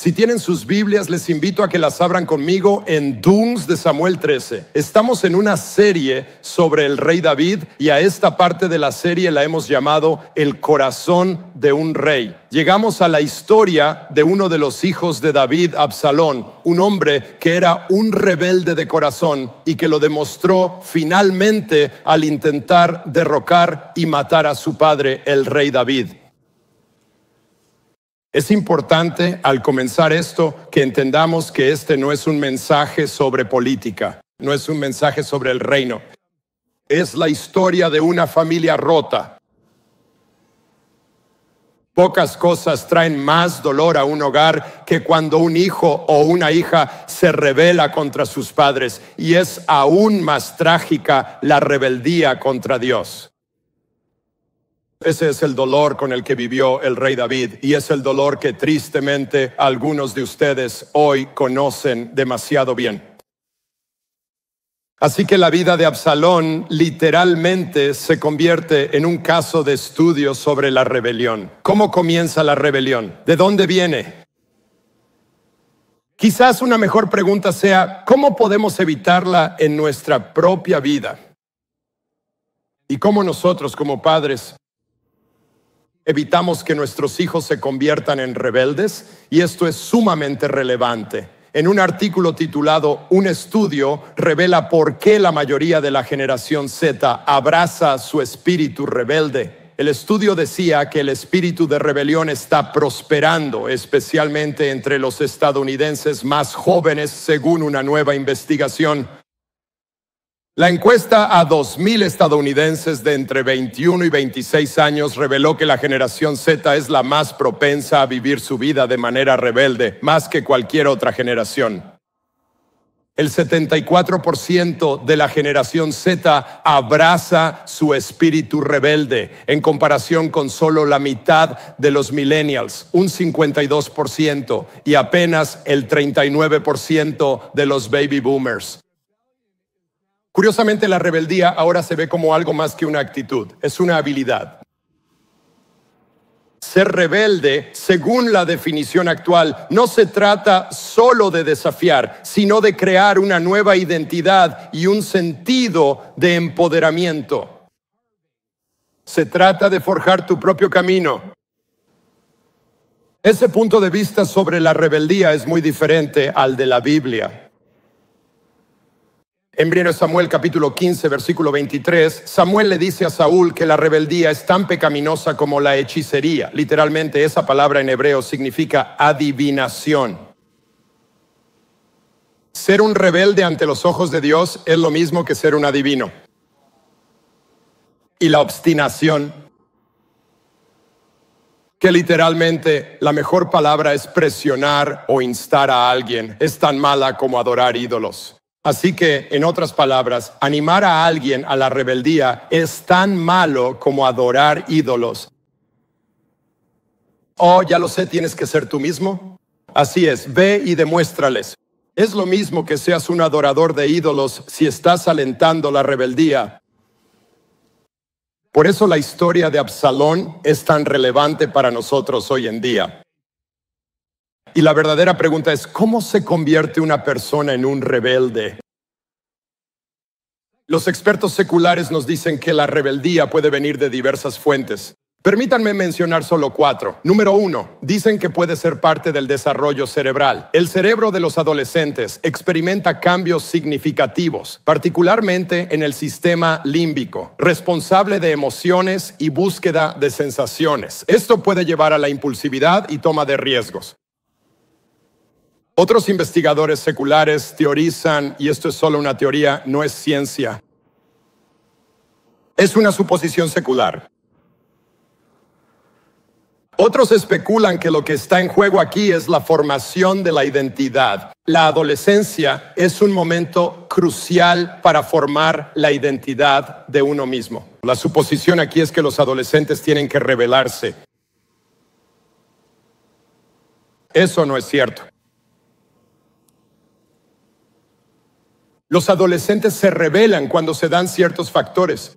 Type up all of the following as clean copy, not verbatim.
Si tienen sus Biblias, les invito a que las abran conmigo en Dunks de Samuel 13. Estamos en una serie sobre el rey David y a esta parte de la serie la hemos llamado El corazón de un rey. Llegamos a la historia de uno de los hijos de David, Absalón, un hombre que era un rebelde de corazón y que lo demostró finalmente al intentar derrocar y matar a su padre, el rey David. Es importante al comenzar esto que entendamos que este no es un mensaje sobre política, no es un mensaje sobre el reino. Es la historia de una familia rota. Pocas cosas traen más dolor a un hogar que cuando un hijo o una hija se rebela contra sus padres, y es aún más trágica la rebeldía contra Dios. Ese es el dolor con el que vivió el rey David y es el dolor que tristemente algunos de ustedes hoy conocen demasiado bien. Así que la vida de Absalón literalmente se convierte en un caso de estudio sobre la rebelión. ¿Cómo comienza la rebelión? ¿De dónde viene? Quizás una mejor pregunta sea, ¿cómo podemos evitarla en nuestra propia vida? Y cómo nosotros como padres evitamos que nuestros hijos se conviertan en rebeldes, y esto es sumamente relevante. En un artículo titulado Un estudio revela por qué la mayoría de la generación Z abraza su espíritu rebelde. El estudio decía que el espíritu de rebelión está prosperando, especialmente entre los estadounidenses más jóvenes, según una nueva investigación. La encuesta a 2,000 estadounidenses de entre 21 y 26 años reveló que la generación Z es la más propensa a vivir su vida de manera rebelde, más que cualquier otra generación. El 74% de la generación Z abraza su espíritu rebelde, en comparación con solo la mitad de los millennials, un 52%, y apenas el 39% de los baby boomers. Curiosamente, la rebeldía ahora se ve como algo más que una actitud, es una habilidad. Ser rebelde, según la definición actual, no se trata solo de desafiar, sino de crear una nueva identidad y un sentido de empoderamiento. Se trata de forjar tu propio camino. Ese punto de vista sobre la rebeldía es muy diferente al de la Biblia. En 1 Samuel capítulo 15, versículo 23, Samuel le dice a Saúl que la rebeldía es tan pecaminosa como la hechicería. Literalmente esa palabra en hebreo significa adivinación. Ser un rebelde ante los ojos de Dios es lo mismo que ser un adivino. Y la obstinación, que literalmente la mejor palabra es presionar o instar a alguien, es tan mala como adorar ídolos. Así que, en otras palabras, animar a alguien a la rebeldía es tan malo como adorar ídolos. Oh, ya lo sé, tienes que ser tú mismo. Así es, ve y demuéstrales. Es lo mismo que seas un adorador de ídolos si estás alentando la rebeldía. Por eso la historia de Absalón es tan relevante para nosotros hoy en día. Y la verdadera pregunta es, ¿cómo se convierte una persona en un rebelde? Los expertos seculares nos dicen que la rebeldía puede venir de diversas fuentes. Permítanme mencionar solo 4. Número 1, dicen que puede ser parte del desarrollo cerebral. El cerebro de los adolescentes experimenta cambios significativos, particularmente en el sistema límbico, responsable de emociones y búsqueda de sensaciones. Esto puede llevar a la impulsividad y toma de riesgos. Otros investigadores seculares teorizan, y esto es solo una teoría, no es ciencia. Es una suposición secular. Otros especulan que lo que está en juego aquí es la formación de la identidad. La adolescencia es un momento crucial para formar la identidad de uno mismo. La suposición aquí es que los adolescentes tienen que rebelarse. Eso no es cierto. Los adolescentes se rebelan cuando se dan ciertos factores.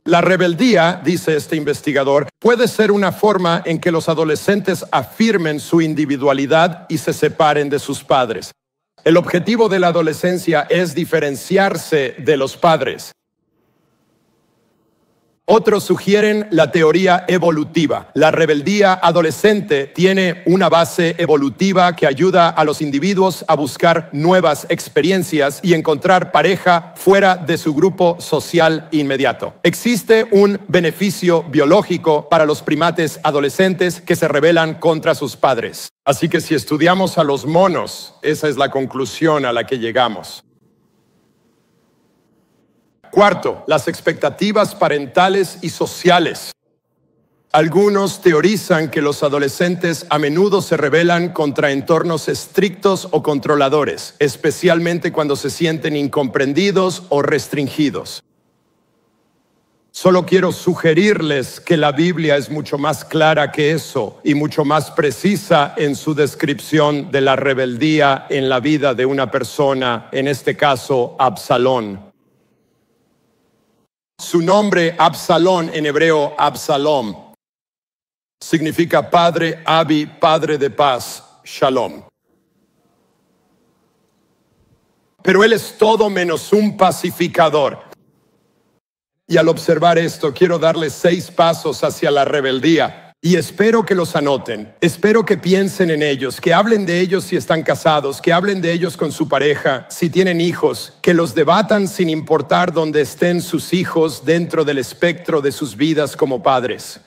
La rebeldía, dice este investigador, puede ser una forma en que los adolescentes afirmen su individualidad y se separen de sus padres. El objetivo de la adolescencia es diferenciarse de los padres. Otros sugieren la teoría evolutiva. La rebeldía adolescente tiene una base evolutiva que ayuda a los individuos a buscar nuevas experiencias y encontrar pareja fuera de su grupo social inmediato. Existe un beneficio biológico para los primates adolescentes que se rebelan contra sus padres. Así que si estudiamos a los monos, esa es la conclusión a la que llegamos. Cuarto, las expectativas parentales y sociales. Algunos teorizan que los adolescentes a menudo se rebelan contra entornos estrictos o controladores, especialmente cuando se sienten incomprendidos o restringidos. Solo quiero sugerirles que la Biblia es mucho más clara que eso y mucho más precisa en su descripción de la rebeldía en la vida de una persona, en este caso, Absalón. Su nombre, Absalón, en hebreo, Absalom, significa padre, Abi, padre de paz, Shalom. Pero él es todo menos un pacificador. Y al observar esto, quiero darles 6 pasos hacia la rebeldía. Y espero que los anoten, espero que piensen en ellos, que hablen de ellos si están casados, que hablen de ellos con su pareja, si tienen hijos, que los debatan sin importar dónde estén sus hijos dentro del espectro de sus vidas como padres.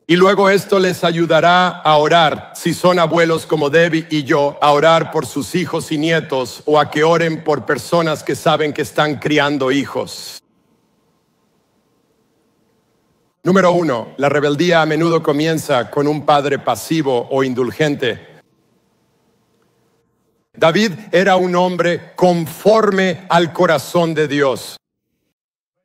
Y luego esto les ayudará a orar, si son abuelos como Debbie y yo, a orar por sus hijos y nietos o a que oren por personas que saben que están criando hijos. Número 1, la rebeldía a menudo comienza con un padre pasivo o indulgente. David era un hombre conforme al corazón de Dios,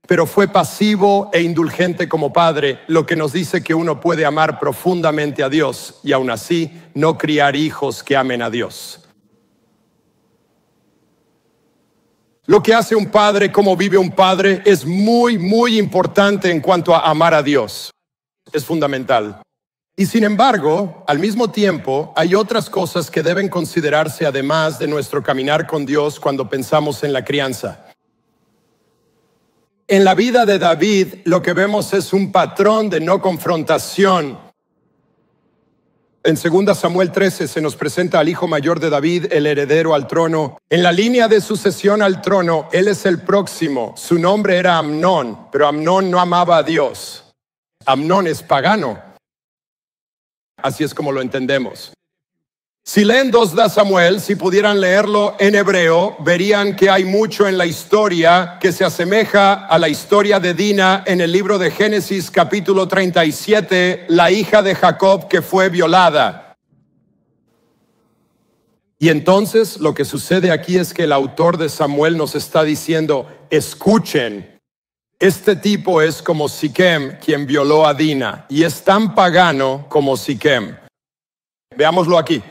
pero fue pasivo e indulgente como padre, lo que nos dice que uno puede amar profundamente a Dios y aún así no criar hijos que amen a Dios. Lo que hace un padre, cómo vive un padre, es muy importante en cuanto a amar a Dios. Es fundamental. Y sin embargo, al mismo tiempo, hay otras cosas que deben considerarse además de nuestro caminar con Dios cuando pensamos en la crianza. En la vida de David, lo que vemos es un patrón de no confrontación. En 2 Samuel 13 se nos presenta al hijo mayor de David, el heredero al trono. En la línea de sucesión al trono, él es el próximo. Su nombre era Amnón, pero Amnón no amaba a Dios. Amnón es pagano. Así es como lo entendemos. Si leen 2 Samuel, si pudieran leerlo en hebreo, verían que hay mucho en la historia que se asemeja a la historia de Dina en el libro de Génesis capítulo 37, la hija de Jacob que fue violada. Y entonces lo que sucede aquí es que el autor de Samuel nos está diciendo, escuchen, este tipo es como Siquem, quien violó a Dina, y es tan pagano como Siquem. Veámoslo aquí.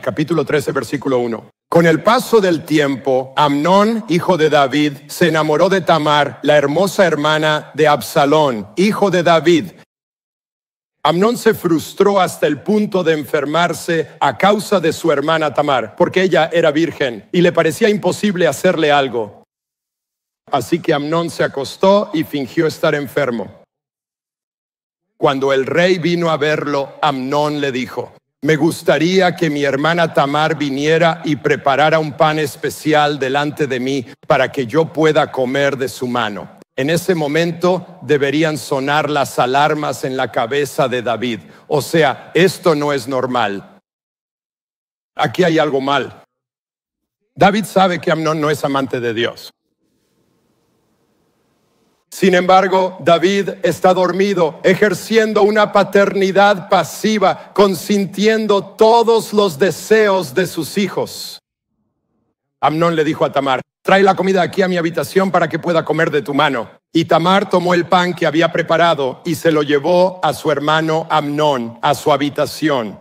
Capítulo 13, versículo 1. Con el paso del tiempo, Amnón, hijo de David, se enamoró de Tamar, la hermosa hermana de Absalón, hijo de David. Amnón se frustró hasta el punto de enfermarse a causa de su hermana Tamar, porque ella era virgen y le parecía imposible hacerle algo. Así que Amnón se acostó y fingió estar enfermo. Cuando el rey vino a verlo, Amnón le dijo, me gustaría que mi hermana Tamar viniera y preparara un pan especial delante de mí para que yo pueda comer de su mano. En ese momento deberían sonar las alarmas en la cabeza de David. O sea, esto no es normal. Aquí hay algo mal. David sabe que Amnón no es amante de Dios. Sin embargo, David está dormido, ejerciendo una paternidad pasiva, consintiendo todos los deseos de sus hijos. Amnón le dijo a Tamar, trae la comida aquí a mi habitación para que pueda comer de tu mano. Y Tamar tomó el pan que había preparado y se lo llevó a su hermano Amnón, a su habitación.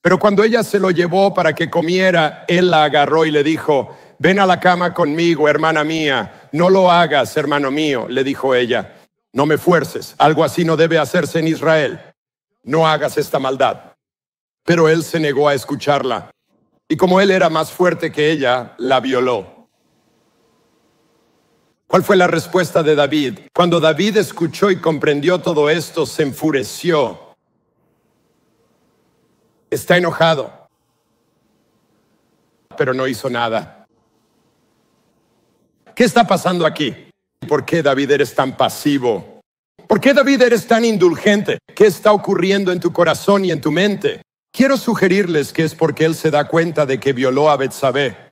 Pero cuando ella se lo llevó para que comiera, él la agarró y le dijo, Ven a la cama conmigo, hermana mía. No lo hagas, hermano mío, le dijo ella. No me fuerces, algo así no debe hacerse en Israel. No hagas esta maldad. Pero él se negó a escucharla. Y como él era más fuerte que ella, la violó. ¿Cuál fue la respuesta de David? Cuando David escuchó y comprendió todo esto, se enfureció. Está enojado, pero no hizo nada. ¿Qué está pasando aquí? ¿Por qué, David, eres tan pasivo? ¿Por qué, David, eres tan indulgente? ¿Qué está ocurriendo en tu corazón y en tu mente? Quiero sugerirles que es porque él se da cuenta de que violó a Betsabé.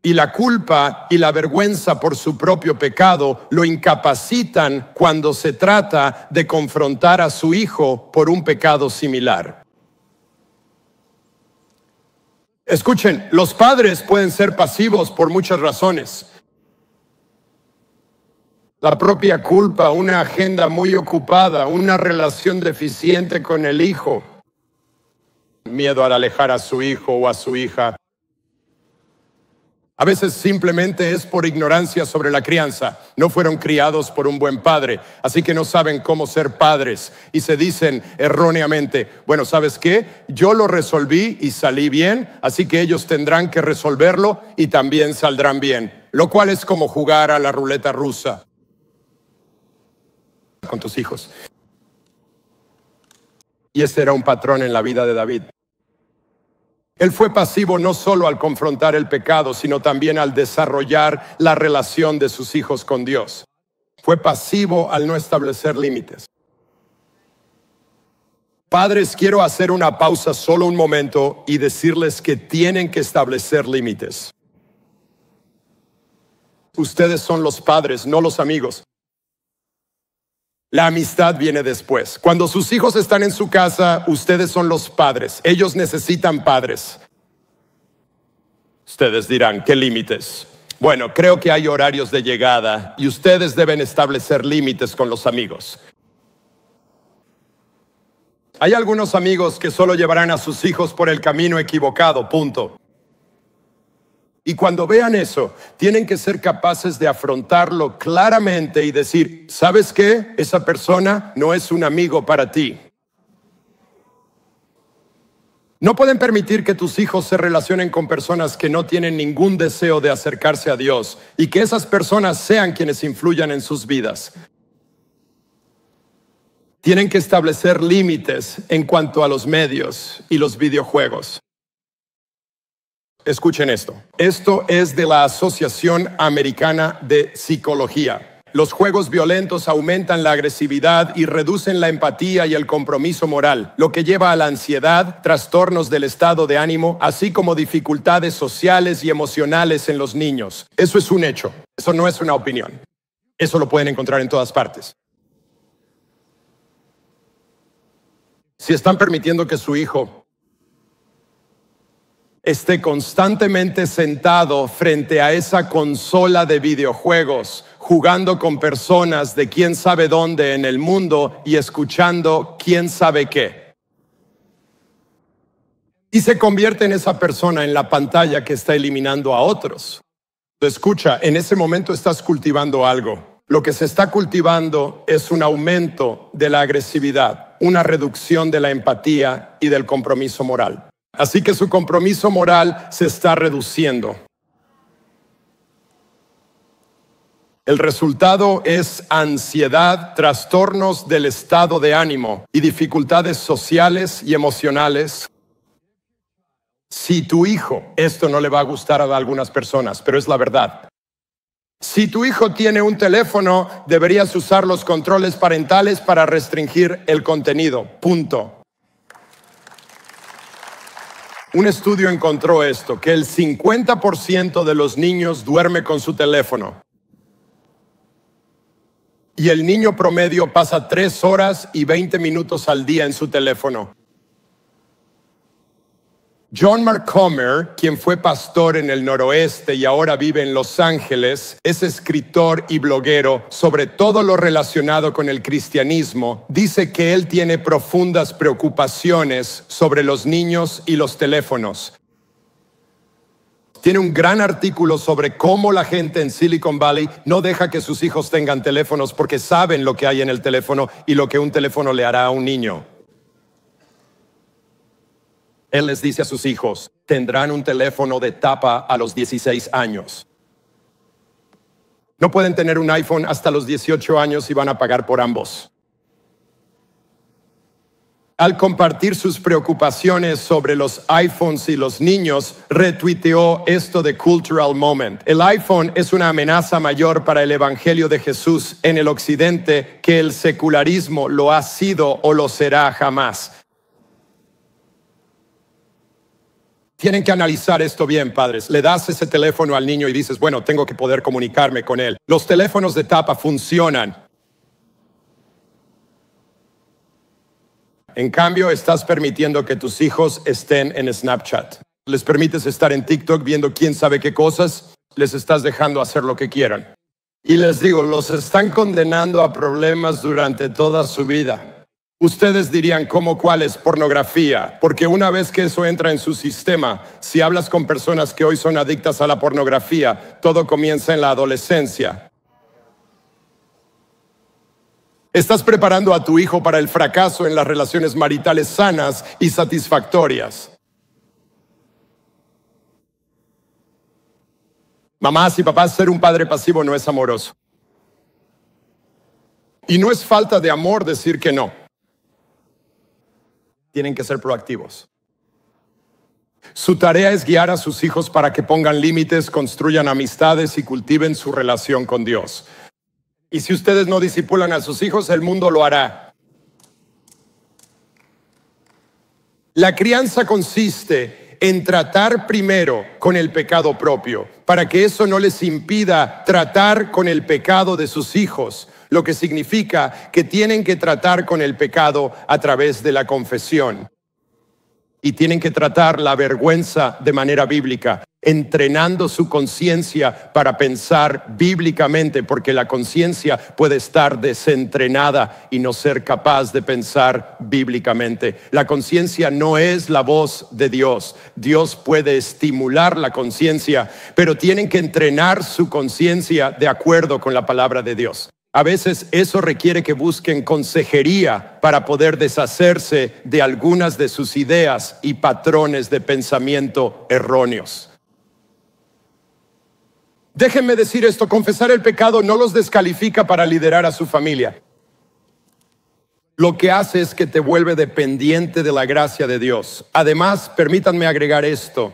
Y la culpa y la vergüenza por su propio pecado lo incapacitan cuando se trata de confrontar a su hijo por un pecado similar. Escuchen, los padres pueden ser pasivos por muchas razones. La propia culpa, una agenda muy ocupada, una relación deficiente con el hijo, miedo al alejar a su hijo o a su hija. A veces simplemente es por ignorancia sobre la crianza. No fueron criados por un buen padre, así que no saben cómo ser padres. Y se dicen erróneamente, bueno, ¿sabes qué? Yo lo resolví y salí bien, así que ellos tendrán que resolverlo y también saldrán bien. Lo cual es como jugar a la ruleta rusa con tus hijos. Y ese era un patrón en la vida de David. Él fue pasivo no solo al confrontar el pecado, sino también al desarrollar la relación de sus hijos con Dios. Fue pasivo al no establecer límites. Padres, quiero hacer una pausa solo un momento y decirles que tienen que establecer límites. Ustedes son los padres, no los amigos. La amistad viene después. Cuando sus hijos están en su casa, ustedes son los padres. Ellos necesitan padres. Ustedes dirán, ¿qué límites? Bueno, creo que hay horarios de llegada y ustedes deben establecer límites con los amigos. Hay algunos amigos que solo llevarán a sus hijos por el camino equivocado, punto. Y cuando vean eso, tienen que ser capaces de afrontarlo claramente y decir, ¿sabes qué? Esa persona no es un amigo para ti. No pueden permitir que tus hijos se relacionen con personas que no tienen ningún deseo de acercarse a Dios y que esas personas sean quienes influyan en sus vidas. Tienen que establecer límites en cuanto a los medios y los videojuegos. Escuchen esto. Esto es de la Asociación Americana de Psicología. Los juegos violentos aumentan la agresividad y reducen la empatía y el compromiso moral, lo que lleva a la ansiedad, trastornos del estado de ánimo, así como dificultades sociales y emocionales en los niños. Eso es un hecho. Eso no es una opinión. Eso lo pueden encontrar en todas partes. Si están permitiendo que su hijo esté constantemente sentado frente a esa consola de videojuegos, jugando con personas de quién sabe dónde en el mundo y escuchando quién sabe qué. Y se convierte en esa persona en la pantalla que está eliminando a otros. Escucha, en ese momento estás cultivando algo. Lo que se está cultivando es un aumento de la agresividad, una reducción de la empatía y del compromiso moral. Así que su compromiso moral se está reduciendo. El resultado es ansiedad, trastornos del estado de ánimo y dificultades sociales y emocionales. Si tu hijo, esto no le va a gustar a algunas personas, pero es la verdad. Si tu hijo tiene un teléfono, deberías usar los controles parentales para restringir el contenido. Punto. Un estudio encontró esto, que el 50% de los niños duerme con su teléfono. Y el niño promedio pasa 3 horas y 20 minutos al día en su teléfono. John Mark Comer, quien fue pastor en el noroeste y ahora vive en Los Ángeles, es escritor y bloguero sobre todo lo relacionado con el cristianismo. Dice que él tiene profundas preocupaciones sobre los niños y los teléfonos. Tiene un gran artículo sobre cómo la gente en Silicon Valley no deja que sus hijos tengan teléfonos porque saben lo que hay en el teléfono y lo que un teléfono le hará a un niño. Él les dice a sus hijos, tendrán un teléfono de tapa a los 16 años. No pueden tener un iPhone hasta los 18 años y van a pagar por ambos. Al compartir sus preocupaciones sobre los iPhones y los niños, retuiteó esto de Cultural Moment. El iPhone es una amenaza mayor para el Evangelio de Jesús en el Occidente que el secularismo lo ha sido o lo será jamás. Tienen que analizar esto bien, padres. Le das ese teléfono al niño y dices, bueno, tengo que poder comunicarme con él. Los teléfonos de tapa funcionan. En cambio, estás permitiendo que tus hijos estén en Snapchat. Les permites estar en TikTok viendo quién sabe qué cosas. Les estás dejando hacer lo que quieran. Y les digo, los están condenando a problemas durante toda su vida. Ustedes dirían, ¿cómo cuáles? Pornografía. Porque una vez que eso entra en su sistema, si hablas con personas que hoy son adictas a la pornografía, todo comienza en la adolescencia. Estás preparando a tu hijo para el fracaso en las relaciones maritales sanas y satisfactorias. Mamás y papás, ser un padre pasivo no es amoroso. Y no es falta de amor decir que no. Tienen que ser proactivos. Su tarea es guiar a sus hijos para que pongan límites, construyan amistades y cultiven su relación con Dios. Y si ustedes no discipulan a sus hijos, el mundo lo hará. La crianza consiste en tratar primero con el pecado propio, para que eso no les impida tratar con el pecado de sus hijos, lo que significa que tienen que tratar con el pecado a través de la confesión. Y tienen que tratar la vergüenza de manera bíblica, entrenando su conciencia para pensar bíblicamente, porque la conciencia puede estar desentrenada y no ser capaz de pensar bíblicamente. La conciencia no es la voz de Dios. Dios puede estimular la conciencia, pero tienen que entrenar su conciencia de acuerdo con la palabra de Dios. A veces eso requiere que busquen consejería para poder deshacerse de algunas de sus ideas y patrones de pensamiento erróneos. Déjenme decir esto, confesar el pecado no los descalifica para liderar a su familia. Lo que hace es que te vuelve dependiente de la gracia de Dios. Además, permítanme agregar esto.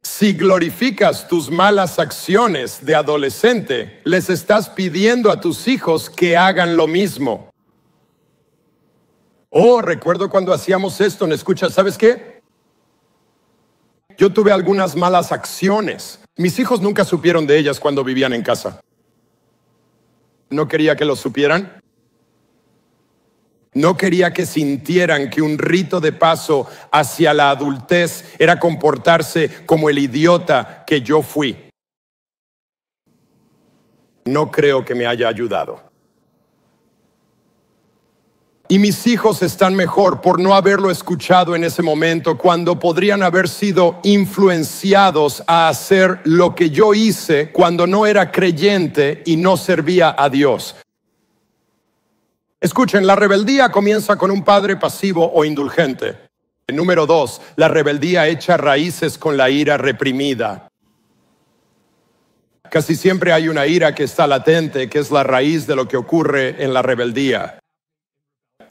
Si glorificas tus malas acciones de adolescente, les estás pidiendo a tus hijos que hagan lo mismo. Oh, recuerdo cuando hacíamos esto, ¿me escuchas? ¿Sabes qué? Yo tuve algunas malas acciones. Mis hijos nunca supieron de ellas cuando vivían en casa. No quería que lo supieran. No quería que sintieran que un rito de paso hacia la adultez era comportarse como el idiota que yo fui. No creo que me haya ayudado. Y mis hijos están mejor por no haberlo escuchado en ese momento, cuando podrían haber sido influenciados a hacer lo que yo hice cuando no era creyente y no servía a Dios. Escuchen, la rebeldía comienza con un padre pasivo o indulgente. Número 2, la rebeldía echa raíces con la ira reprimida. Casi siempre hay una ira que está latente, que es la raíz de lo que ocurre en la rebeldía.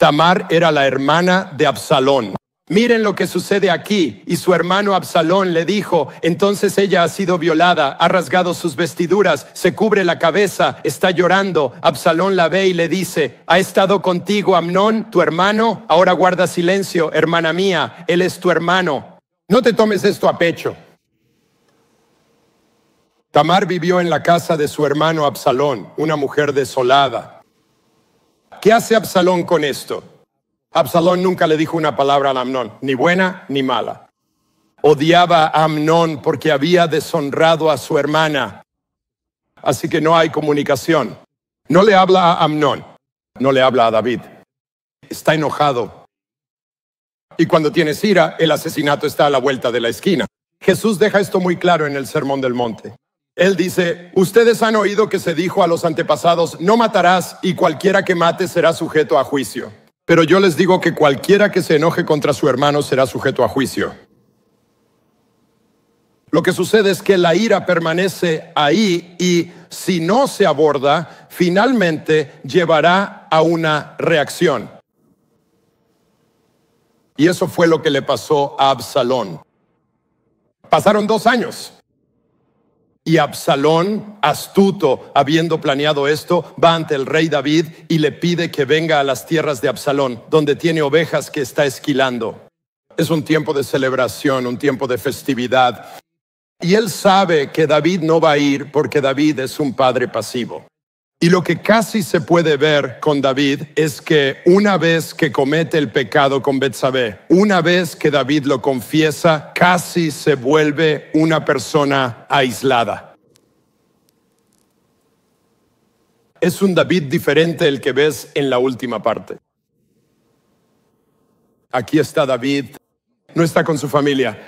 Tamar era la hermana de Absalón. Miren lo que sucede aquí. Y su hermano Absalón le dijo, entonces ella ha sido violada, ha rasgado sus vestiduras, se cubre la cabeza, está llorando. Absalón la ve y le dice, ¿ha estado contigo Amnón, tu hermano? Ahora guarda silencio, hermana mía, él es tu hermano. No te tomes esto a pecho. Tamar vivió en la casa de su hermano Absalón, una mujer desolada. ¿Qué hace Absalón con esto? Absalón nunca le dijo una palabra a Amnón, ni buena ni mala. Odiaba a Amnón porque había deshonrado a su hermana. Así que no hay comunicación. No le habla a Amnón, no le habla a David. Está enojado. Y cuando tienes ira, el asesinato está a la vuelta de la esquina. Jesús deja esto muy claro en el Sermón del Monte. Él dice, ustedes han oído que se dijo a los antepasados, no matarás y cualquiera que mate será sujeto a juicio. Pero yo les digo que cualquiera que se enoje contra su hermano será sujeto a juicio. Lo que sucede es que la ira permanece ahí y si no se aborda, finalmente llevará a una reacción. Y eso fue lo que le pasó a Absalón. Pasaron 2 años. Y Absalón, astuto, habiendo planeado esto, va ante el rey David y le pide que venga a las tierras de Absalón, donde tiene ovejas que está esquilando. Es un tiempo de celebración, un tiempo de festividad. Y él sabe que David no va a ir porque David es un padre pasivo. Y lo que casi se puede ver con David es que una vez que comete el pecado con Betsabé, una vez que David lo confiesa, casi se vuelve una persona aislada. Es un David diferente el que ves en la última parte. Aquí está David, no está con su familia.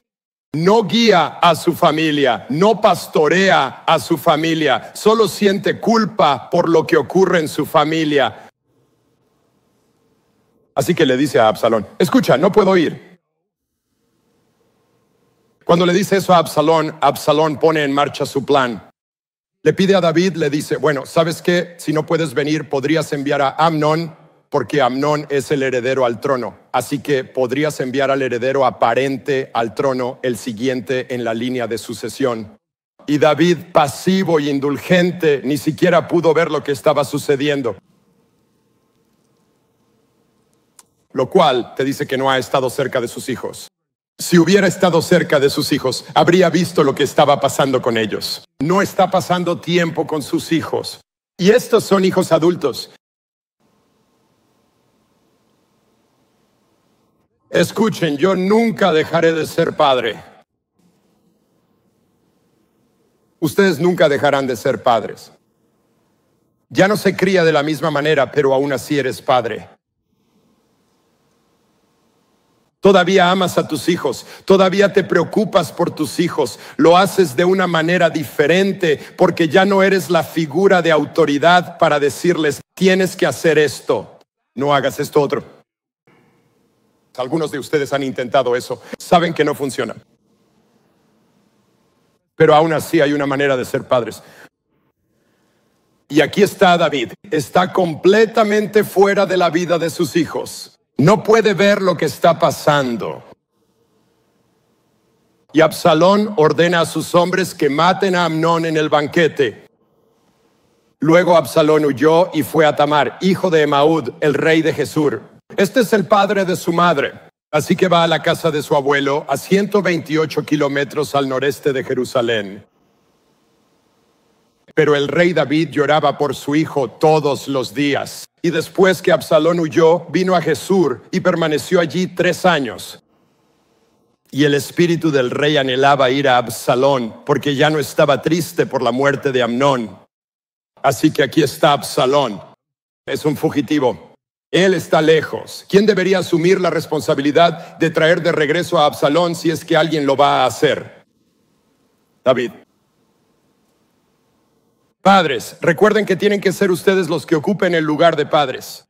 No guía a su familia, no pastorea a su familia, solo siente culpa por lo que ocurre en su familia. Así que le dice a Absalón, escucha, no puedo ir. Cuando le dice eso a Absalón, Absalón pone en marcha su plan. Le pide a David, le dice, bueno, ¿sabes qué? Si no puedes venir, podrías enviar a Amnón, porque Amnón es el heredero al trono. Así que podrías enviar al heredero aparente al trono, el siguiente en la línea de sucesión. Y David, pasivo y indulgente, ni siquiera pudo ver lo que estaba sucediendo. Lo cual te dice que no ha estado cerca de sus hijos. Si hubiera estado cerca de sus hijos, habría visto lo que estaba pasando con ellos. No está pasando tiempo con sus hijos. Y estos son hijos adultos. Escuchen, yo nunca dejaré de ser padre. Ustedes nunca dejarán de ser padres. Ya no se cría de la misma manera, pero aún así eres padre. Todavía amas a tus hijos, todavía te preocupas por tus hijos, lo haces de una manera diferente porque ya no eres la figura de autoridad para decirles, tienes que hacer esto, no hagas esto otro. Algunos de ustedes han intentado eso, saben que no funciona. Pero aún así hay una manera de ser padres. Y aquí está David, está completamente fuera de la vida de sus hijos. No puede ver lo que está pasando. Y Absalón ordena a sus hombres que maten a Amnón en el banquete. Luego Absalón huyó y fue a Tamar, hijo de Emaúd, el rey de Gesur. Este es el padre de su madre. Así que va a la casa de su abuelo, a 128 kilómetros al noreste de Jerusalén. Pero el rey David lloraba por su hijo todos los días. Y después que Absalón huyó, vino a Gesur y permaneció allí 3 años. Y el espíritu del rey anhelaba ir a Absalón, porque ya no estaba triste por la muerte de Amnón. Así que aquí está Absalón. Es un fugitivo. Él está lejos. ¿Quién debería asumir la responsabilidad de traer de regreso a Absalón si es que alguien lo va a hacer? David. Padres, recuerden que tienen que ser ustedes los que ocupen el lugar de padres.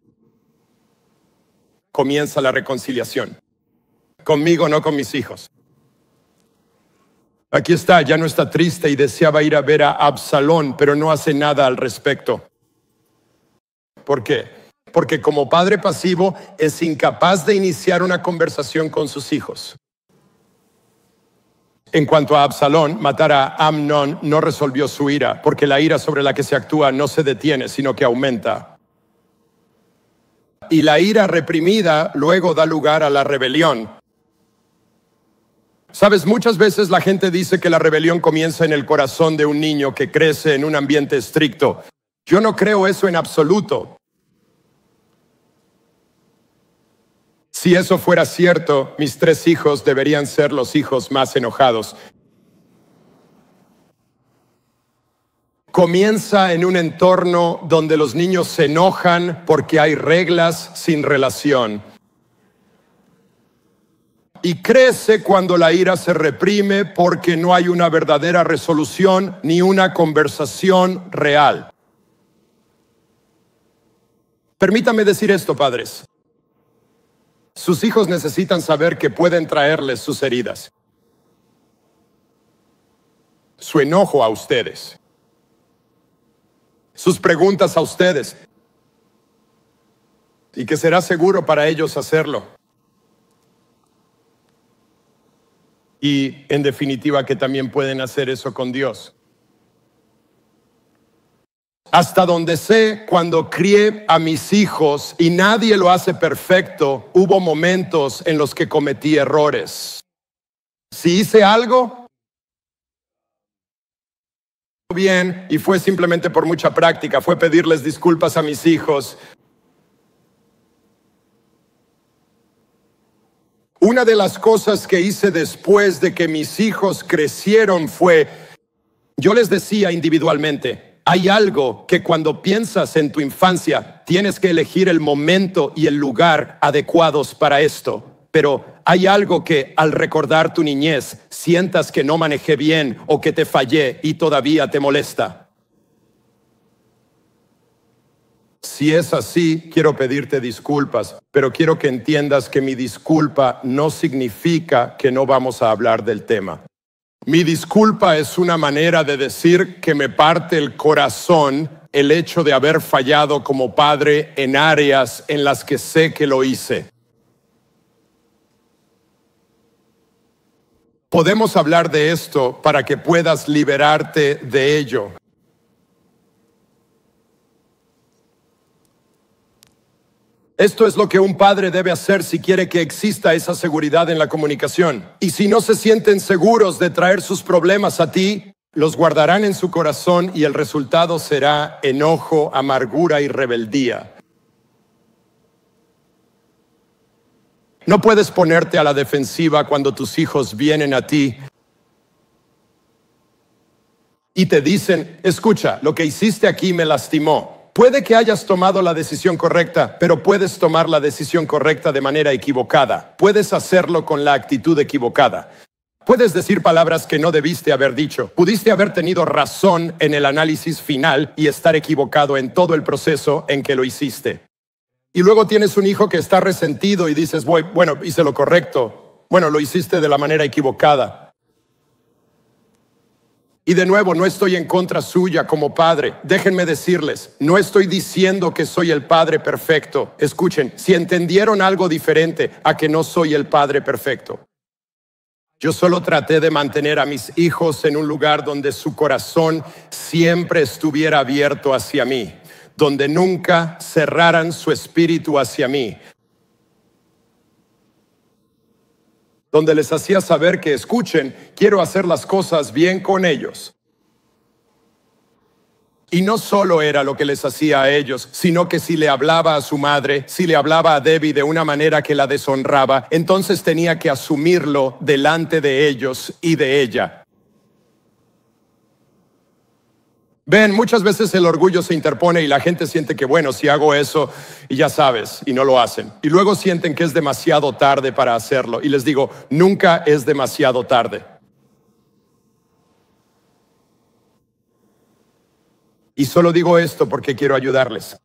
Comienza la reconciliación. Conmigo, no con mis hijos. Aquí está, ya no está triste y deseaba ir a ver a Absalón, pero no hace nada al respecto. ¿Por qué? Porque como padre pasivo es incapaz de iniciar una conversación con sus hijos. En cuanto a Absalón, matar a Amnón no resolvió su ira, porque la ira sobre la que se actúa no se detiene, sino que aumenta. Y la ira reprimida luego da lugar a la rebelión. Sabes, muchas veces la gente dice que la rebelión comienza en el corazón de un niño que crece en un ambiente estricto. Yo no creo eso en absoluto. Si eso fuera cierto, mis 3 hijos deberían ser los hijos más enojados. Comienza en un entorno donde los niños se enojan porque hay reglas sin relación. y crece cuando la ira se reprime porque no hay una verdadera resolución ni una conversación real. Permítame decir esto, padres. Sus hijos necesitan saber que pueden traerles sus heridas, su enojo a ustedes, sus preguntas a ustedes, y que será seguro para ellos hacerlo. Y en definitiva que también pueden hacer eso con Dios. Hasta donde sé, cuando crié a mis hijos, y nadie lo hace perfecto, hubo momentos en los que cometí errores. Si hice algo bien, y fue simplemente por mucha práctica, fue pedirles disculpas a mis hijos. Una de las cosas que hice después de que mis hijos crecieron fue, yo les decía individualmente, hay algo que cuando piensas en tu infancia, tienes que elegir el momento y el lugar adecuados para esto. Pero hay algo que al recordar tu niñez, sientas que no manejé bien o que te fallé y todavía te molesta. Si es así, quiero pedirte disculpas, pero quiero que entiendas que mi disculpa no significa que no vamos a hablar del tema. Mi disculpa es una manera de decir que me parte el corazón el hecho de haber fallado como padre en áreas en las que sé que lo hice. Podemos hablar de esto para que puedas liberarte de ello. Esto es lo que un padre debe hacer si quiere que exista esa seguridad en la comunicación. Y si no se sienten seguros de traer sus problemas a ti, los guardarán en su corazón y el resultado será enojo, amargura y rebeldía. No puedes ponerte a la defensiva cuando tus hijos vienen a ti y te dicen, escucha, lo que hiciste aquí me lastimó. Puede que hayas tomado la decisión correcta, pero puedes tomar la decisión correcta de manera equivocada. Puedes hacerlo con la actitud equivocada. Puedes decir palabras que no debiste haber dicho. Pudiste haber tenido razón en el análisis final y estar equivocado en todo el proceso en que lo hiciste. Y luego tienes un hijo que está resentido y dices, bueno, hice lo correcto. Bueno, lo hiciste de la manera equivocada. Y de nuevo, no estoy en contra suya como padre. Déjenme decirles, no estoy diciendo que soy el padre perfecto. Escuchen, si entendieron algo diferente a que no soy el padre perfecto. Yo solo traté de mantener a mis hijos en un lugar donde su corazón siempre estuviera abierto hacia mí, donde nunca cerraran su espíritu hacia mí, donde les hacía saber que, escuchen, quiero hacer las cosas bien con ellos. Y no solo era lo que les hacía a ellos, sino que si le hablaba a su madre, si le hablaba a Debbie de una manera que la deshonraba, entonces tenía que asumirlo delante de ellos y de ella. Ven, muchas veces el orgullo se interpone y la gente siente que, bueno, si hago eso, y ya sabes, y no lo hacen. Y luego sienten que es demasiado tarde para hacerlo. Y les digo, nunca es demasiado tarde. Y solo digo esto porque quiero ayudarles.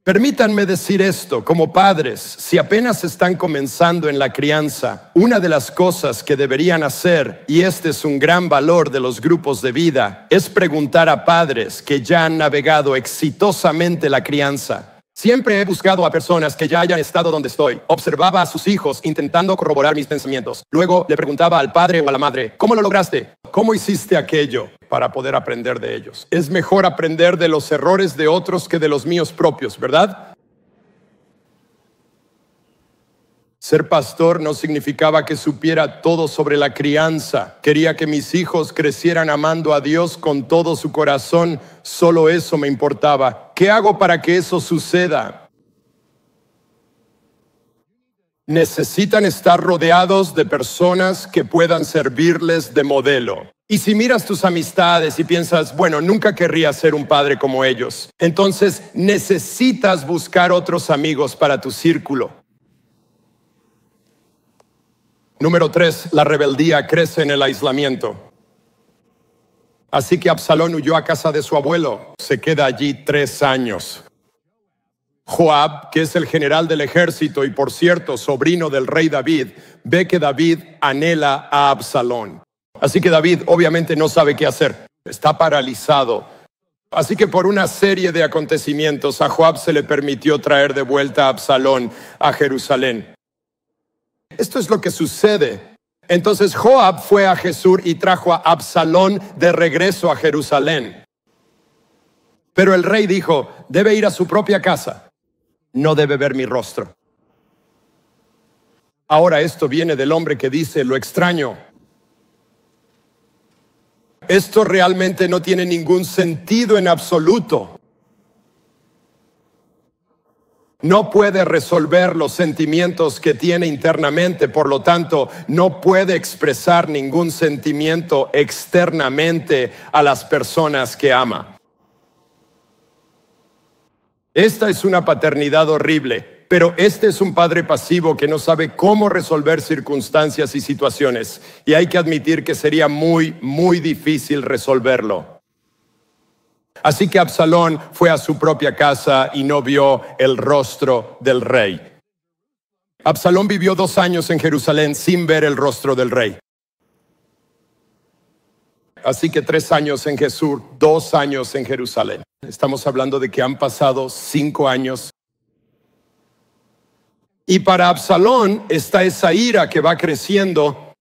Permítanme decir esto, como padres, si apenas están comenzando en la crianza, una de las cosas que deberían hacer, y este es un gran valor de los grupos de vida, es preguntar a padres que ya han navegado exitosamente la crianza. Siempre he buscado a personas que ya hayan estado donde estoy. Observaba a sus hijos intentando corroborar mis pensamientos. Luego le preguntaba al padre o a la madre, ¿cómo lo lograste? ¿Cómo hiciste aquello? Para poder aprender de ellos. Es mejor aprender de los errores de otros que de los míos propios, ¿verdad? Ser pastor no significaba que supiera todo sobre la crianza. Quería que mis hijos crecieran amando a Dios con todo su corazón. Solo eso me importaba. ¿Qué hago para que eso suceda? Necesitan estar rodeados de personas que puedan servirles de modelo. Y si miras tus amistades y piensas, bueno, nunca querría ser un padre como ellos, entonces necesitas buscar otros amigos para tu círculo. Número 3, la rebeldía crece en el aislamiento. Así que Absalón huyó a casa de su abuelo. Se queda allí 3 años. Joab, que es el general del ejército y por cierto sobrino del rey David, ve que David anhela a Absalón. Así que David obviamente no sabe qué hacer. Está paralizado. Así que por una serie de acontecimientos a Joab se le permitió traer de vuelta a Absalón a Jerusalén. Esto es lo que sucede. Entonces Joab fue a Gesur y trajo a Absalón de regreso a Jerusalén. Pero el rey dijo, debe ir a su propia casa. No debe ver mi rostro. Ahora esto viene del hombre que dice, lo extraño. Esto realmente no tiene ningún sentido en absoluto. No puede resolver los sentimientos que tiene internamente, por lo tanto, no puede expresar ningún sentimiento externamente a las personas que ama. Esta es una paternidad horrible, pero este es un padre pasivo que no sabe cómo resolver circunstancias y situaciones, y hay que admitir que sería muy, muy difícil resolverlo. Así que Absalón fue a su propia casa y no vio el rostro del rey. Absalón vivió 2 años en Jerusalén sin ver el rostro del rey. Así que 3 años en Gesur, 2 años en Jerusalén. Estamos hablando de que han pasado 5 años. Y para Absalón está esa ira que va creciendo.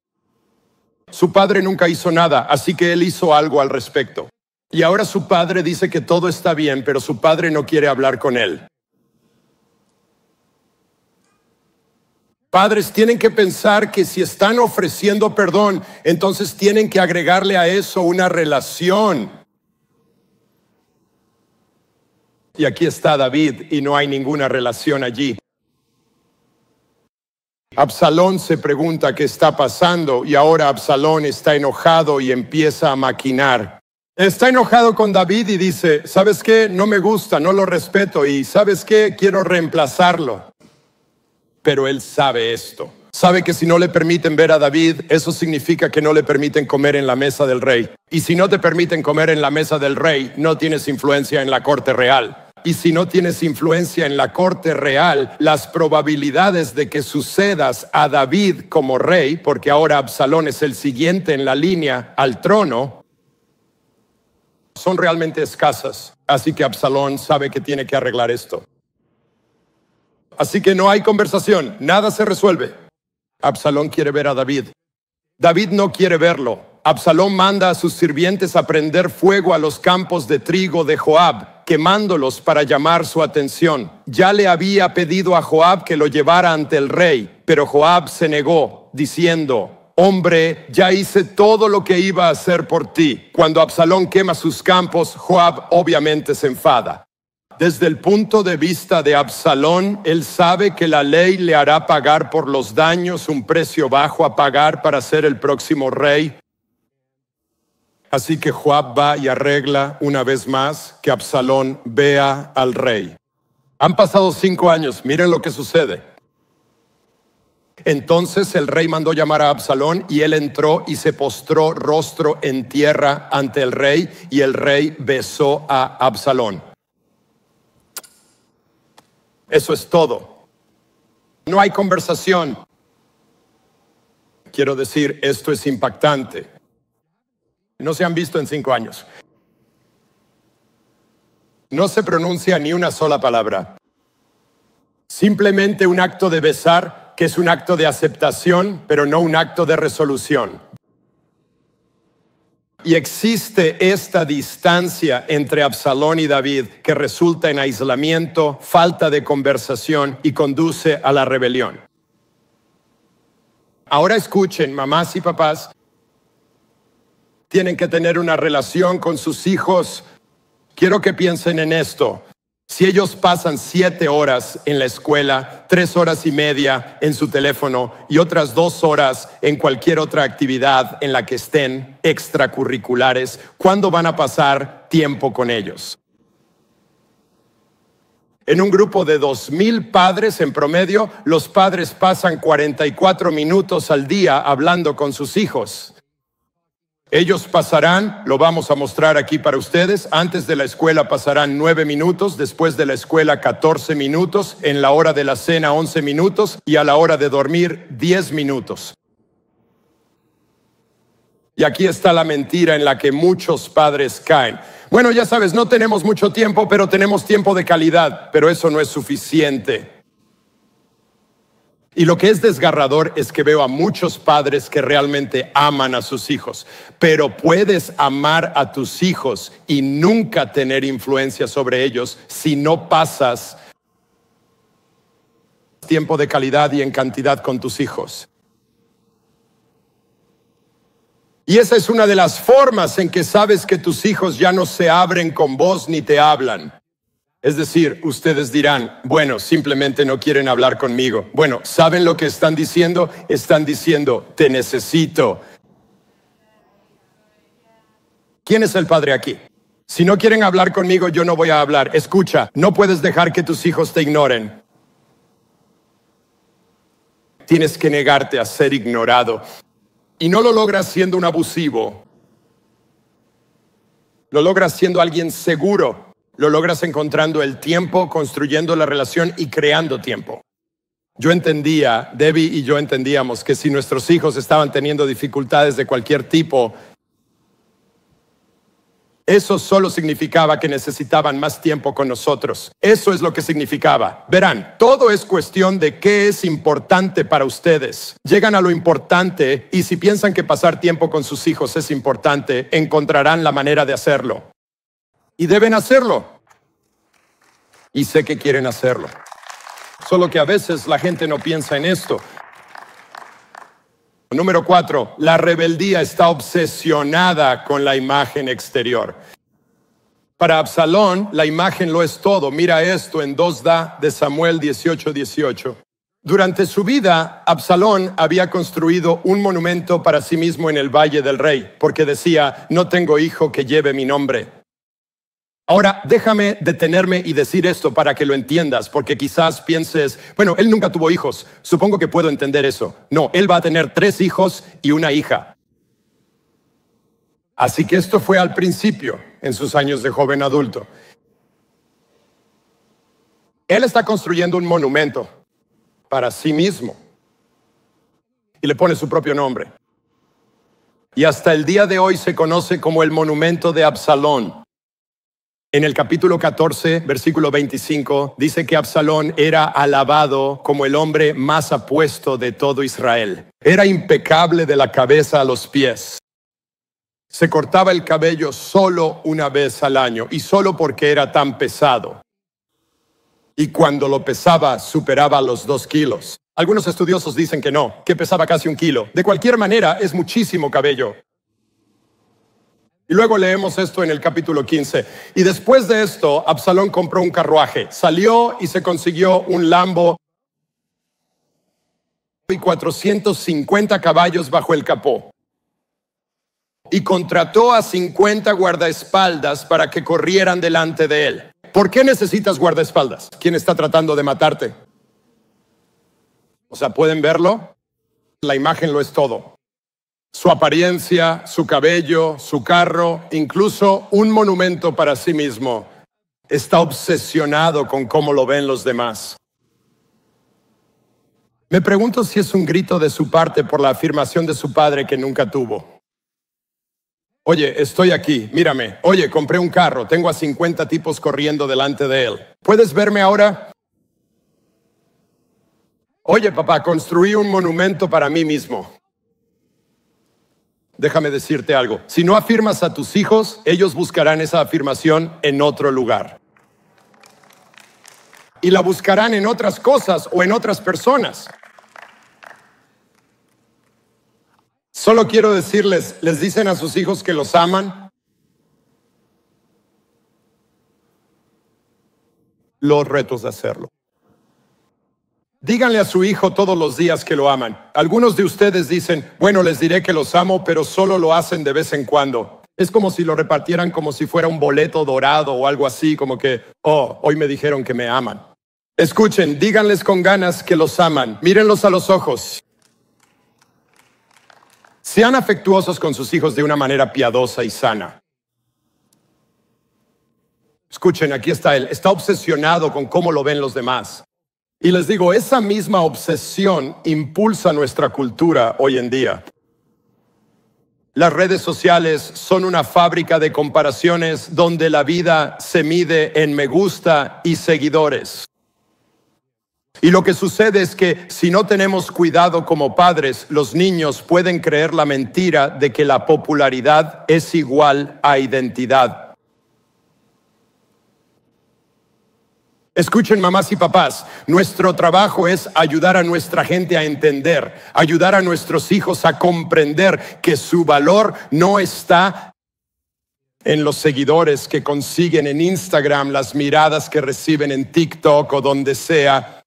Su padre nunca hizo nada, así que él hizo algo al respecto. Y ahora su padre dice que todo está bien, pero su padre no quiere hablar con él. Padres tienen que pensar que si están ofreciendo perdón, entonces tienen que agregarle a eso una relación. Y aquí está David y no hay ninguna relación allí. Absalón se pregunta qué está pasando y ahora Absalón está enojado y empieza a maquinar. Está enojado con David y dice, ¿sabes qué? No me gusta, no lo respeto y ¿sabes qué? Quiero reemplazarlo. Pero él sabe esto. Sabe que si no le permiten ver a David, eso significa que no le permiten comer en la mesa del rey. Y si no te permiten comer en la mesa del rey, no tienes influencia en la corte real. Y si no tienes influencia en la corte real, las probabilidades de que sucedas a David como rey, porque ahora Absalón es el siguiente en la línea al trono, son realmente escasas. Así que Absalón sabe que tiene que arreglar esto. Así que no hay conversación, nada se resuelve. Absalón quiere ver a David. David no quiere verlo. Absalón manda a sus sirvientes a prender fuego a los campos de trigo de Joab, quemándolos para llamar su atención. Ya le había pedido a Joab que lo llevara ante el rey, pero Joab se negó, diciendo, hombre, ya hice todo lo que iba a hacer por ti. Cuando Absalón quema sus campos, Joab obviamente se enfada. Desde el punto de vista de Absalón, él sabe que la ley le hará pagar por los daños un precio bajo a pagar para ser el próximo rey. Así que Joab va y arregla una vez más que Absalón vea al rey. Han pasado 5 años, miren lo que sucede. Entonces el rey mandó llamar a Absalón y él entró y se postró rostro en tierra ante el rey y el rey besó a Absalón. Eso es todo. No hay conversación. Quiero decir, esto es impactante. No se han visto en 5 años. No se pronuncia ni una sola palabra. Simplemente un acto de besar, que es un acto de aceptación, pero no un acto de resolución. Y existe esta distancia entre Absalón y David que resulta en aislamiento, falta de conversación y conduce a la rebelión. Ahora escuchen, mamás y papás, tienen que tener una relación con sus hijos. Quiero que piensen en esto. Si ellos pasan 7 horas en la escuela, 3 horas y media en su teléfono y otras 2 horas en cualquier otra actividad en la que estén extracurriculares, ¿cuándo van a pasar tiempo con ellos? En un grupo de 2,000 padres en promedio, los padres pasan 44 minutos al día hablando con sus hijos. Ellos pasarán, lo vamos a mostrar aquí para ustedes, antes de la escuela pasarán 9 minutos, después de la escuela 14 minutos, en la hora de la cena 11 minutos y a la hora de dormir 10 minutos. Y aquí está la mentira en la que muchos padres caen. Bueno, ya sabes, no tenemos mucho tiempo, pero tenemos tiempo de calidad, pero eso no es suficiente. Y lo que es desgarrador es que veo a muchos padres que realmente aman a sus hijos, pero puedes amar a tus hijos y nunca tener influencia sobre ellos si no pasas tiempo de calidad y en cantidad con tus hijos. Y esa es una de las formas en que sabes que tus hijos ya no se abren con vos ni te hablan. Es decir, ustedes dirán, bueno, simplemente no quieren hablar conmigo. Bueno, ¿saben lo que están diciendo? Están diciendo, te necesito. ¿Quién es el padre aquí? Si no quieren hablar conmigo, yo no voy a hablar. Escucha, no puedes dejar que tus hijos te ignoren. Tienes que negarte a ser ignorado. Y no lo logras siendo un abusivo. Lo logras siendo alguien seguro. Lo logras encontrando el tiempo, construyendo la relación y creando tiempo. Yo entendía, Debbie y yo entendíamos que si nuestros hijos estaban teniendo dificultades de cualquier tipo, eso solo significaba que necesitaban más tiempo con nosotros. Eso es lo que significaba. Verán, todo es cuestión de qué es importante para ustedes. Llegan a lo importante y si piensan que pasar tiempo con sus hijos es importante, encontrarán la manera de hacerlo. Y deben hacerlo. Y sé que quieren hacerlo. Solo que a veces la gente no piensa en esto. Número 4, la rebeldía está obsesionada con la imagen exterior. Para Absalón, la imagen lo es todo. Mira esto en 2 de Samuel 18:18. Durante su vida, Absalón había construido un monumento para sí mismo en el Valle del Rey, porque decía, no tengo hijo que lleve mi nombre. Ahora, déjame detenerme y decir esto para que lo entiendas, porque quizás pienses, bueno, él nunca tuvo hijos, supongo que puedo entender eso. No, él va a tener 3 hijos y una hija. Así que esto fue al principio, en sus años de joven adulto. Él está construyendo un monumento para sí mismo y le pone su propio nombre. Y hasta el día de hoy se conoce como el monumento de Absalón. En el capítulo 14, versículo 25, dice que Absalón era alabado como el hombre más apuesto de todo Israel. Era impecable de la cabeza a los pies. Se cortaba el cabello solo una vez al año y solo porque era tan pesado. Y cuando lo pesaba, superaba los 2 kilos. Algunos estudiosos dicen que no, que pesaba casi 1 kilo. De cualquier manera, es muchísimo cabello. Y luego leemos esto en el capítulo 15. Y después de esto, Absalón compró un carruaje. Salió y se consiguió un Lambo y 450 caballos bajo el capó. Y contrató a 50 guardaespaldas para que corrieran delante de él. ¿Por qué necesitas guardaespaldas? ¿Quién está tratando de matarte? O sea, ¿pueden verlo? La imagen lo es todo. Su apariencia, su cabello, su carro, incluso un monumento para sí mismo. Está obsesionado con cómo lo ven los demás. Me pregunto si es un grito de su parte por la afirmación de su padre que nunca tuvo. Oye, estoy aquí, mírame. Oye, compré un carro, tengo a 50 tipos corriendo delante de él. ¿Puedes verme ahora? Oye, papá, construí un monumento para mí mismo. Déjame decirte algo. Si no afirmas a tus hijos, ellos buscarán esa afirmación en otro lugar. Y la buscarán en otras cosas o en otras personas. Solo quiero decirles, ¿les dicen a sus hijos que los aman? Los retos de hacerlo. Díganle a su hijo todos los días que lo aman. Algunos de ustedes dicen, bueno, les diré que los amo, pero solo lo hacen de vez en cuando. Es como si lo repartieran como si fuera un boleto dorado o algo así, como que, oh, hoy me dijeron que me aman. Escuchen, díganles con ganas que los aman. Mírenlos a los ojos. Sean afectuosos con sus hijos de una manera piadosa y sana. Escuchen, aquí está él. Está obsesionado con cómo lo ven los demás. Y les digo, esa misma obsesión impulsa nuestra cultura hoy en día. Las redes sociales son una fábrica de comparaciones donde la vida se mide en me gusta y seguidores. Y lo que sucede es que si no tenemos cuidado como padres, los niños pueden creer la mentira de que la popularidad es igual a identidad. Escuchen, mamás y papás, nuestro trabajo es ayudar a nuestra gente a entender, ayudar a nuestros hijos a comprender que su valor no está en los seguidores que consiguen en Instagram, las miradas que reciben en TikTok o donde sea.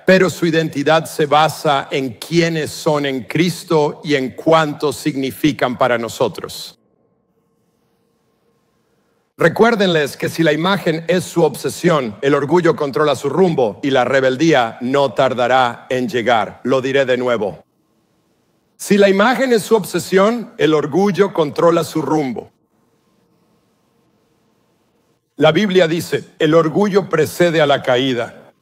Pero su identidad se basa en quiénes son en Cristo y en cuánto significan para nosotros. Recuérdenles que si la imagen es su obsesión, el orgullo controla su rumbo y la rebeldía no tardará en llegar. Lo diré de nuevo. Si la imagen es su obsesión, el orgullo controla su rumbo. La Biblia dice, el orgullo precede a la caída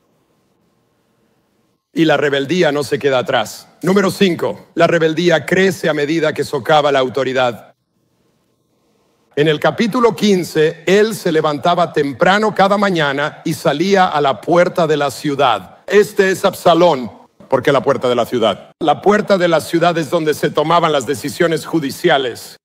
y la rebeldía no se queda atrás. Número 5, la rebeldía crece a medida que socava la autoridad. En el capítulo 15, él se levantaba temprano cada mañana y salía a la puerta de la ciudad. Este es Absalón. ¿Por qué la puerta de la ciudad? La puerta de la ciudad es donde se tomaban las decisiones judiciales.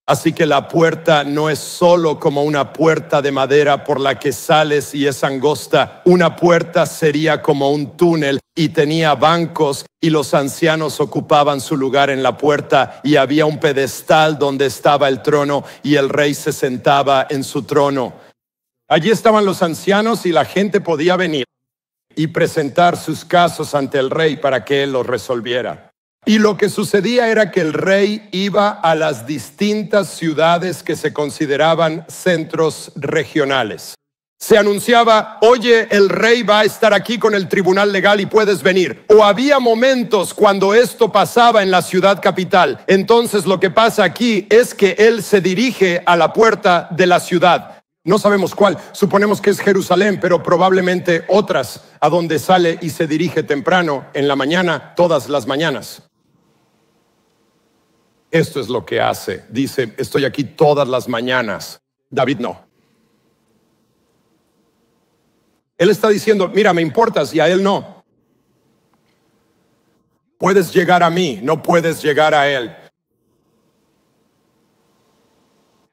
Así que la puerta no es solo como una puerta de madera por la que sales y es angosta. Una puerta sería como un túnel y tenía bancos y los ancianos ocupaban su lugar en la puerta y había un pedestal donde estaba el trono y el rey se sentaba en su trono. Allí estaban los ancianos y la gente podía venir y presentar sus casos ante el rey para que él los resolviera. Y lo que sucedía era que el rey iba a las distintas ciudades que se consideraban centros regionales. Se anunciaba, oye, el rey va a estar aquí con el tribunal legal y puedes venir. O había momentos cuando esto pasaba en la ciudad capital. Entonces lo que pasa aquí es que él se dirige a la puerta de la ciudad. No sabemos cuál, suponemos que es Jerusalén, pero probablemente otras, a donde sale y se dirige temprano en la mañana, todas las mañanas. Esto es lo que hace. Dice, estoy aquí todas las mañanas. David no. Él está diciendo, mira, me importas y a él no. Puedes llegar a mí, no puedes llegar a él.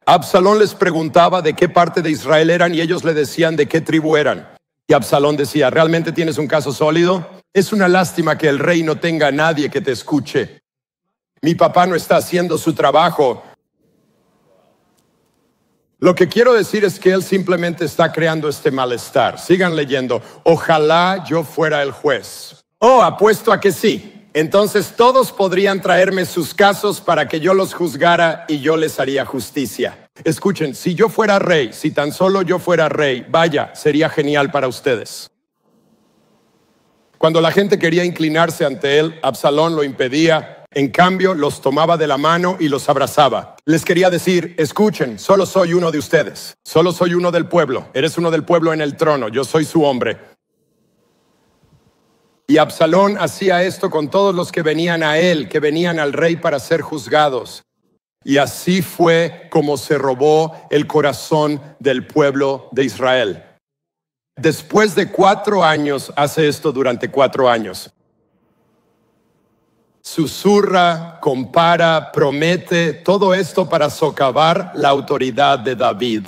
Absalón les preguntaba de qué parte de Israel eran y ellos le decían de qué tribu eran. Y Absalón decía, ¿realmente tienes un caso sólido? Es una lástima que el rey no tenga a nadie que te escuche. Mi papá no está haciendo su trabajo. Lo que quiero decir es que él simplemente está creando este malestar. Sigan leyendo. Ojalá yo fuera el juez. Oh, apuesto a que sí. Entonces todos podrían traerme sus casos para que yo los juzgara y yo les haría justicia. Escuchen, si yo fuera rey, si tan solo yo fuera rey, vaya, sería genial para ustedes. Cuando la gente quería inclinarse ante él, Absalón lo impedía. En cambio, los tomaba de la mano y los abrazaba. Les quería decir, escuchen, solo soy uno de ustedes. Solo soy uno del pueblo. Eres uno del pueblo en el trono. Yo soy su hombre. Y Absalón hacía esto con todos los que venían a él, que venían al rey para ser juzgados. Y así fue como se robó el corazón del pueblo de Israel. Después de 4 años, hace esto durante 4 años. Susurra, compara, promete, todo esto para socavar la autoridad de David.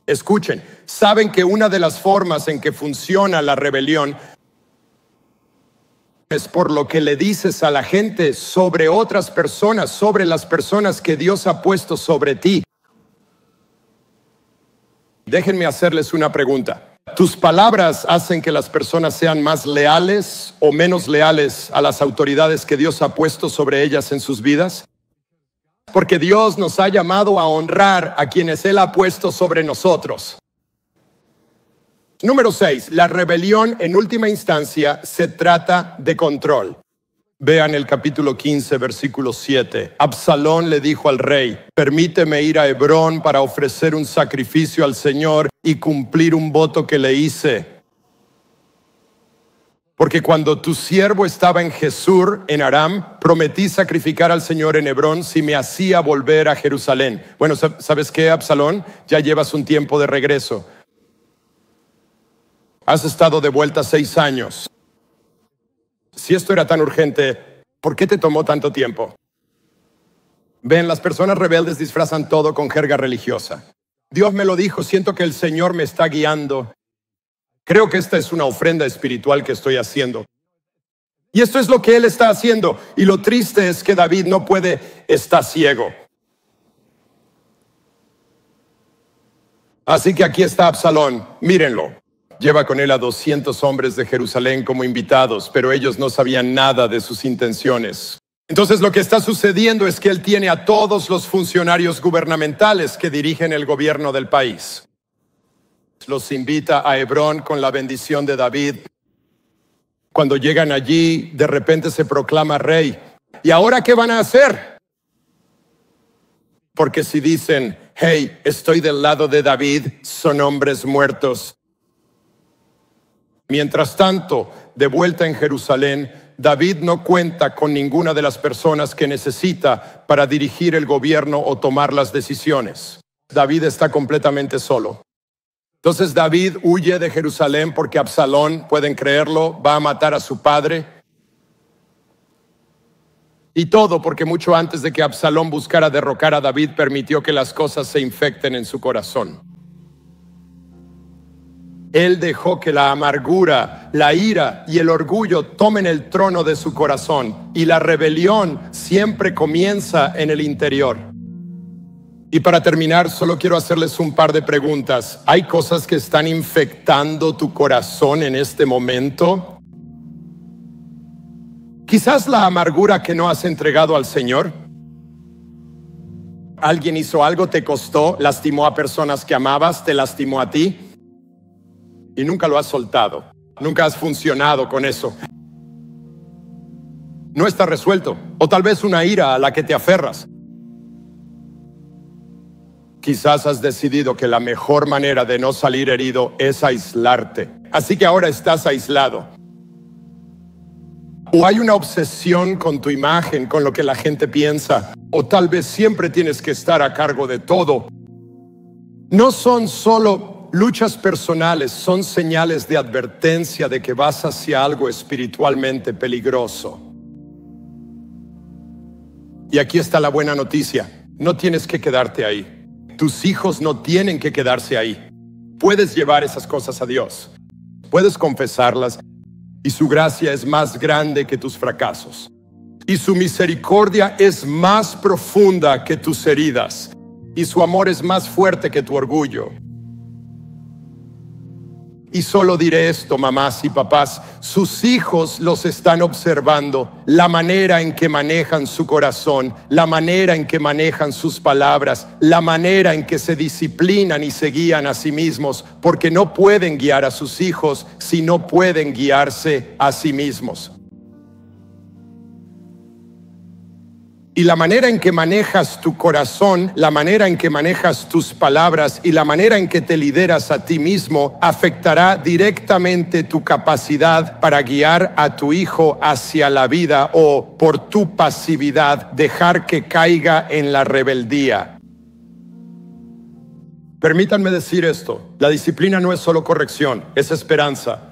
Escuchen, saben que una de las formas en que funciona la rebelión es por lo que le dices a la gente sobre otras personas, sobre las personas que Dios ha puesto sobre ti. Déjenme hacerles una pregunta. ¿Tus palabras hacen que las personas sean más leales o menos leales a las autoridades que Dios ha puesto sobre ellas en sus vidas? Porque Dios nos ha llamado a honrar a quienes Él ha puesto sobre nosotros. Número 6. La rebelión en última instancia se trata de control. Vean el capítulo 15, versículo 7. Absalón le dijo al rey: permíteme ir a Hebrón para ofrecer un sacrificio al Señor y cumplir un voto que le hice. Porque cuando tu siervo estaba en Jesús, en Aram, prometí sacrificar al Señor en Hebrón si me hacía volver a Jerusalén. Bueno, ¿sabes qué, Absalón? Ya llevas un tiempo de regreso. Has estado de vuelta 6 años. Si esto era tan urgente, ¿por qué te tomó tanto tiempo? Ven, las personas rebeldes disfrazan todo con jerga religiosa. Dios me lo dijo, siento que el Señor me está guiando. Creo que esta es una ofrenda espiritual que estoy haciendo. Y esto es lo que Él está haciendo. Y lo triste es que David no puede, está ciego. Así que aquí está Absalón, mírenlo. Lleva con él a 200 hombres de Jerusalén como invitados, pero ellos no sabían nada de sus intenciones. Entonces lo que está sucediendo es que él tiene a todos los funcionarios gubernamentales que dirigen el gobierno del país. Los invita a Hebrón con la bendición de David. Cuando llegan allí, de repente se proclama rey. ¿Y ahora qué van a hacer? Porque si dicen, hey, estoy del lado de David, son hombres muertos. Mientras tanto, de vuelta en Jerusalén, David no cuenta con ninguna de las personas que necesita para dirigir el gobierno o tomar las decisiones. David está completamente solo. Entonces David huye de Jerusalén porque Absalón, pueden creerlo, va a matar a su padre. Y todo porque mucho antes de que Absalón buscara derrocar a David, permitió que las cosas se infecten en su corazón. Él dejó que la amargura, la ira y el orgullo tomen el trono de su corazón. Y la rebelión siempre comienza en el interior. Y para terminar, solo quiero hacerles un par de preguntas. ¿Hay cosas que están infectando tu corazón en este momento? Quizás la amargura que no has entregado al Señor. Alguien hizo algo, te costó, lastimó a personas que amabas, te lastimó a ti. Y nunca lo has soltado, nunca has funcionado con eso. No está resuelto, o tal vez una ira a la que te aferras. Quizás has decidido que la mejor manera de no salir herido es aislarte. Así que ahora estás aislado. O hay una obsesión con tu imagen, con lo que la gente piensa, o tal vez siempre tienes que estar a cargo de todo. No son solo luchas personales, son señales de advertencia de que vas hacia algo espiritualmente peligroso. Y aquí está la buena noticia. No tienes que quedarte ahí. Tus hijos no tienen que quedarse ahí. Puedes llevar esas cosas a Dios. Puedes confesarlas. Y su gracia es más grande que tus fracasos. Y su misericordia es más profunda que tus heridas. Y su amor es más fuerte que tu orgullo. Y solo diré esto, mamás y papás, sus hijos los están observando, la manera en que manejan su corazón, la manera en que manejan sus palabras, la manera en que se disciplinan y se guían a sí mismos, porque no pueden guiar a sus hijos si no pueden guiarse a sí mismos. Y la manera en que manejas tu corazón, la manera en que manejas tus palabras y la manera en que te lideras a ti mismo afectará directamente tu capacidad para guiar a tu hijo hacia la vida o, por tu pasividad, dejar que caiga en la rebeldía. Permítanme decir esto, la disciplina no es solo corrección, es esperanza.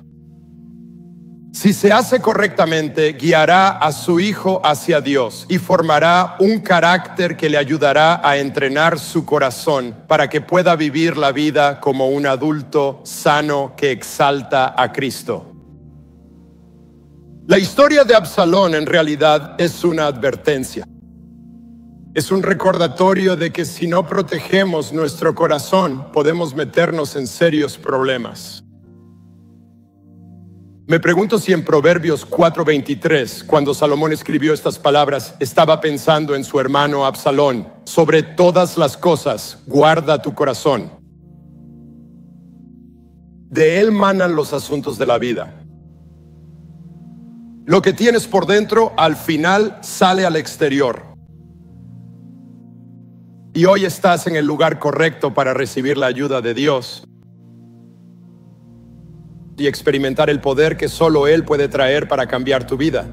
Si se hace correctamente, guiará a su hijo hacia Dios y formará un carácter que le ayudará a entrenar su corazón para que pueda vivir la vida como un adulto sano que exalta a Cristo. La historia de Absalón en realidad es una advertencia. Es un recordatorio de que si no protegemos nuestro corazón, podemos meternos en serios problemas. Me pregunto si en Proverbios 4:23, cuando Salomón escribió estas palabras, estaba pensando en su hermano Absalón. Sobre todas las cosas, guarda tu corazón. De él manan los asuntos de la vida. Lo que tienes por dentro, al final, sale al exterior. Y hoy estás en el lugar correcto para recibir la ayuda de Dios y experimentar el poder que solo Él puede traer para cambiar tu vida.